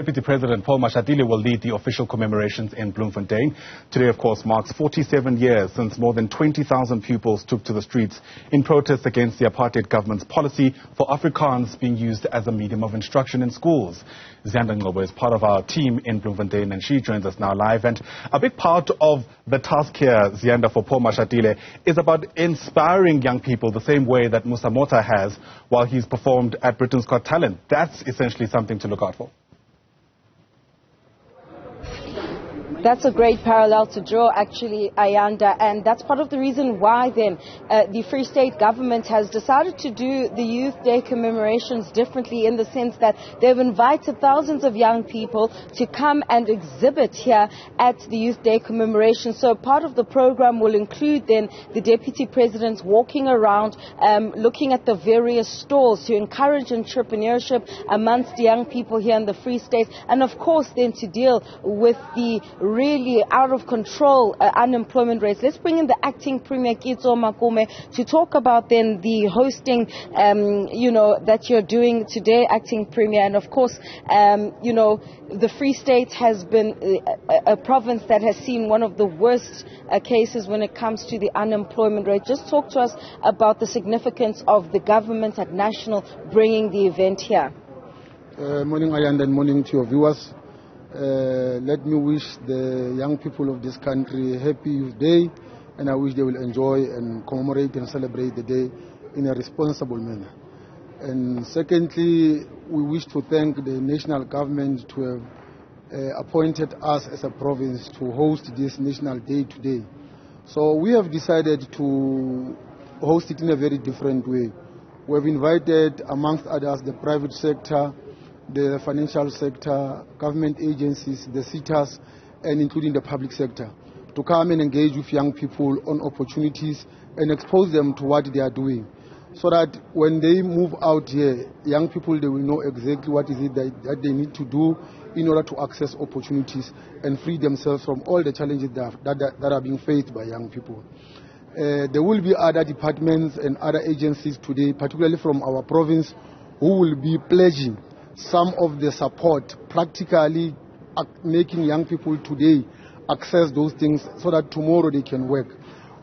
Deputy President Paul Mashatile will lead the official commemorations in Bloemfontein. Today, of course, marks 47 years since more than 20,000 pupils took to the streets in protest against the Apartheid government's policy for Afrikaans being used as a medium of instruction in schools. Ziyanda Ngcobo is part of our team in Bloemfontein, and she joins us now live. And a big part of the task here, Ziyanda, for Paul Mashatile is about inspiring young people the same way that Musa Mota has while he's performed at Britain's Got Talent. That's essentially something to look out for. That's a great parallel to draw, actually, Ayanda, and that's part of the reason why then the Free State government has decided to do the Youth Day commemorations differently, in the sense that they've invited thousands of young people to come and exhibit here at the Youth Day commemoration. So part of the program will include then the Deputy President walking around, looking at the various stalls to encourage entrepreneurship amongst young people here in the Free State, and of course then to deal with the really out of control unemployment rates. Let's bring in the acting Premier Ziyanda Ngcobo to talk about then the hosting, that you're doing today, acting Premier. And of course, the Free State has been a province that has seen one of the worst cases when it comes to the unemployment rate. Just talk to us about the significance of the government at national bringing the event here. Morning, Ayanda, and morning to your viewers. Let me wish the young people of this country a happy Youth Day, and I wish they will enjoy and commemorate and celebrate the day in a responsible manner. And secondly, we wish to thank the national government to have appointed us as a province to host this National Day today. So we have decided to host it in a very different way. We have invited, amongst others, the private sector, the financial sector, government agencies, the SETAs, and including the public sector, to come and engage with young people on opportunities and expose them to what they are doing, so that when they move out here, young people, they will know exactly what is it that they need to do in order to access opportunities and free themselves from all the challenges that are being faced by young people. There will be other departments and other agencies today, particularly from our province, who will be pledging some of the support, practically making young people today access those things so that tomorrow they can work.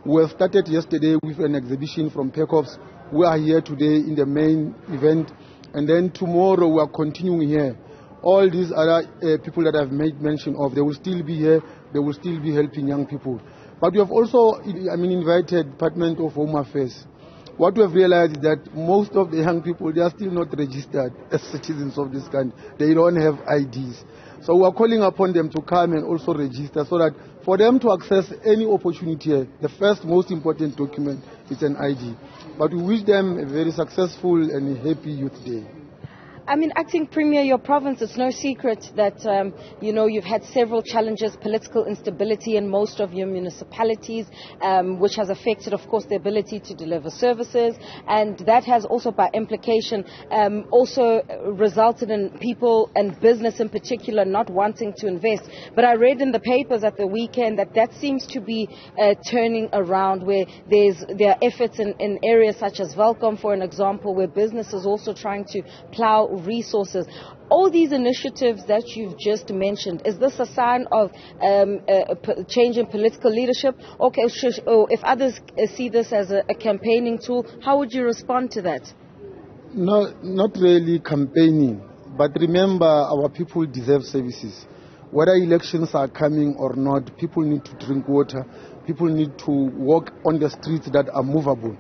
We have started yesterday with an exhibition from PECOPS. We are here today in the main event, and then tomorrow we are continuing here. All these other people that I've made mention of, they will still be here, they will still be helping young people. But we have also invited Department of Home Affairs. What we have realized is that most of the young people, they are still not registered as citizens of this country. They don't have IDs. So we are calling upon them to come and also register, so that for them to access any opportunity, the first most important document is an ID. But we wish them a very successful and happy Youth Day. Acting Premier, your province, it's no secret that, you've had several challenges, political instability in most of your municipalities, which has affected, of course, the ability to deliver services. And that has also, by implication, also resulted in people and business in particular not wanting to invest. But I read in the papers at the weekend that seems to be turning around, where there are efforts in areas such as Welkom, for an example, where businesses also trying to plow resources. All these initiatives that you've just mentioned, is this a sign of a change in political leadership? Okay, or if others see this as a campaigning tool, how would you respond to that? No, not really campaigning, but remember, our people deserve services. Whether elections are coming or not, people need to drink water, people need to walk on the streets that are movable.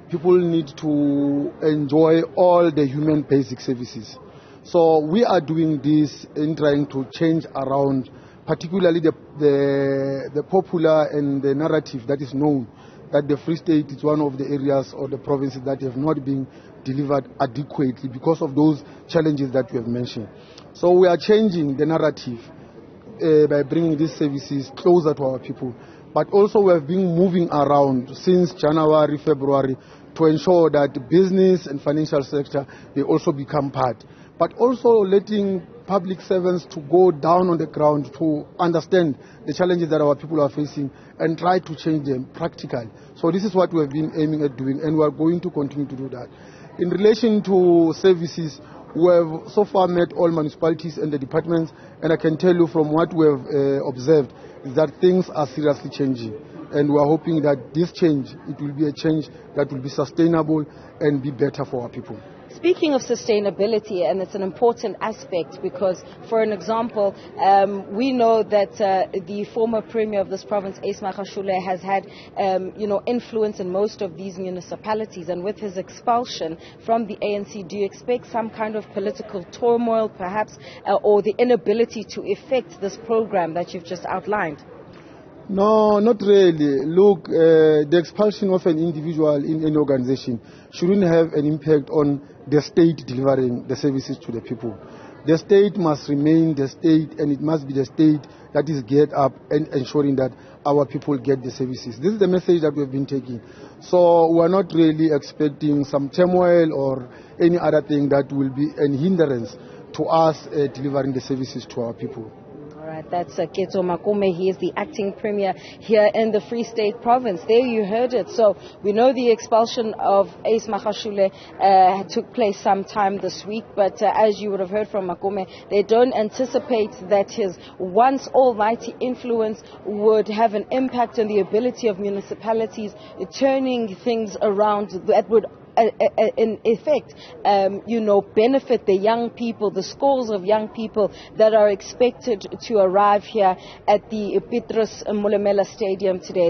People need to enjoy all the human basic services. So we are doing this in trying to change around, particularly the popular and the narrative that is known, that the Free State is one of the areas or the provinces that have not been delivered adequately because of those challenges that we have mentioned. So we are changing the narrative by bringing these services closer to our people. But also we have been moving around since January, February, to ensure that the business and financial sector, they also become part. But also letting public servants to go down on the ground to understand the challenges that our people are facing and try to change them practically. So this is what we have been aiming at doing, and we are going to continue to do that. In relation to services, We have so far met all municipalities and the departments, and I can tell you from what we have observed is that things are seriously changing. And we are hoping that this change, it will be a change that will be sustainable and be better for our people. Speaking of sustainability, and it's an important aspect because, for an example, we know that the former premier of this province, Magashule, has had, influence in most of these municipalities. And with his expulsion from the ANC, do you expect some kind of political turmoil, perhaps, or the inability to effect this program that you've just outlined? No, not really. Look, the expulsion of an individual in an organization shouldn't have an impact on the state delivering the services to the people. The state must remain the state, and it must be the state that is geared up and ensuring that our people get the services. This is the message that we have been taking. So we're not really expecting some turmoil or any other thing that will be a hindrance to us delivering the services to our people. That's Keto Makume. He is the acting premier here in the Free State province. There you heard it. So we know the expulsion of Ace Magashule took place sometime this week, but as you would have heard from Makume, they don't anticipate that his once almighty influence would have an impact on the ability of municipalities turning things around that would in effect, benefit the young people, the scores of young people that are expected to arrive here at the Petrus Molemela Stadium today.